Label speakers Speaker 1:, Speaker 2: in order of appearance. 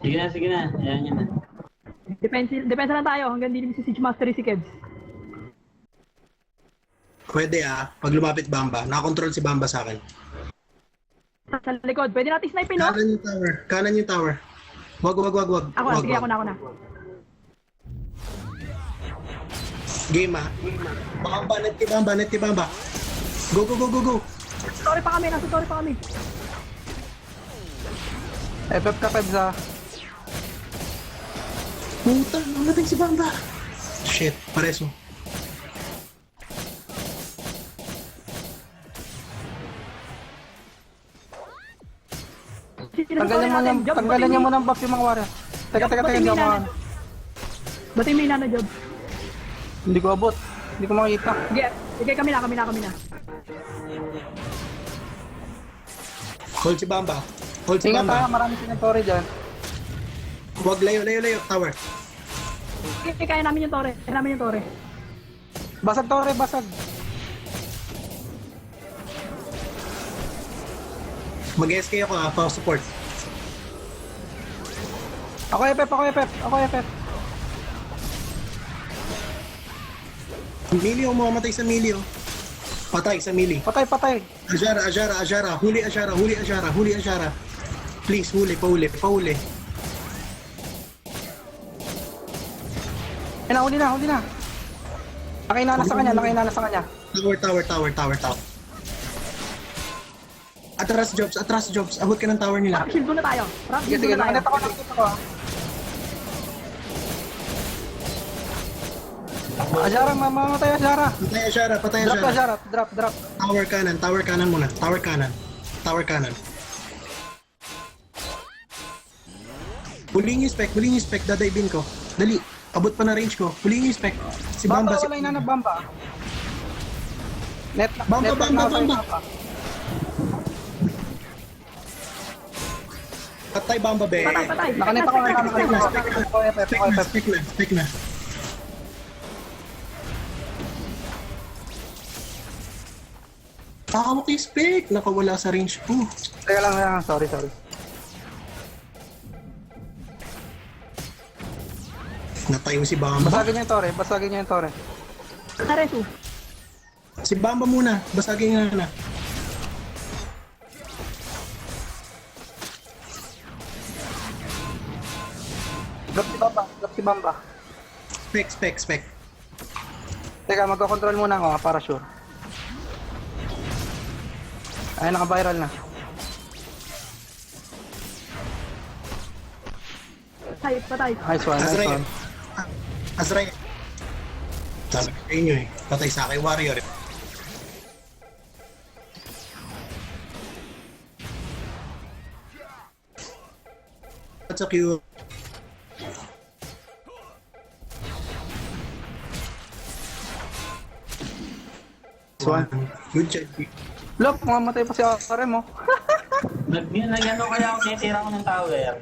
Speaker 1: Sige na. Ayan yun na.
Speaker 2: Depensa lang tayo hanggang hindi si Siege Mastery si Kebs.
Speaker 3: Pwede pag lumapit Bamba, nakakontrol si Bamba sa akin.
Speaker 2: Sa likod. Pwede natin snipe, no?
Speaker 3: Kanan yung tower. Kanan yung tower. Wag.
Speaker 2: Ako na, sige, ako na.
Speaker 3: Game Bamba, net kay Bamba. Go.
Speaker 2: Nasa story pa kami.
Speaker 4: FF ka, Pebs, ha?
Speaker 3: Puta, namatay si Bamba. Shit, pareso.
Speaker 4: Tanggalan niya mo ng buff yung mga warrior. Teka, Joker.
Speaker 2: Ba't yung mina na, Job?
Speaker 4: Hindi ko abot. Hindi ko makita.
Speaker 2: Sige, kami na.
Speaker 3: Hold si Bamba.
Speaker 4: Ingat tayo, marami sinatore dyan.
Speaker 3: Wag layo. Tower.
Speaker 2: Okay, kaya namin yung tore.
Speaker 4: Basag tore, basag.
Speaker 3: Mag-SK ako pa support.
Speaker 4: Ako FF.
Speaker 3: Milio, mamatay sa Milio. Patay sa Mili.
Speaker 4: Patay.
Speaker 3: Ajara. Huli Ajara. Please, huli.
Speaker 4: Huli na. Nakainana sa kanya.
Speaker 3: Tower. Atras jobs. Abot ka ng tower nila.
Speaker 2: Rock shield muna tayo.
Speaker 4: Sige, nakita ko. Ajara, mamamatay Ajara.
Speaker 3: Patay Ajara.
Speaker 4: Drop.
Speaker 3: Tower kanan muna. Tower kanan. Huling yung spec. Dadaibin ko. Dali. Abot pa na range ko. Huling yung spec. Si Bamba.
Speaker 4: Wala na Bamba.
Speaker 3: Bamba. Patay Bamba, be.
Speaker 2: Patay.
Speaker 4: Nakanita ko
Speaker 3: Spec na. Tawag kay spec. Nakawala sa range ko.
Speaker 4: Teka lang. Sorry.
Speaker 3: Natayo si Bamba.
Speaker 4: Basagin niya yung tore.
Speaker 2: Naresu.
Speaker 3: Si Bamba muna. Basagin nga na.
Speaker 4: Drop si Bamba.
Speaker 3: Spec.
Speaker 4: Teka, magko-control muna ako para sure. Ay, naka-viral na.
Speaker 2: Patay.
Speaker 4: Nice one.
Speaker 3: Azrael. Sabi ko sa inyo patay sa akin warrior. That's a cute. Good job.
Speaker 4: Look, mamatay pa si Ore mo.
Speaker 1: Nag-ano kaya ako tinitira ko ng tower.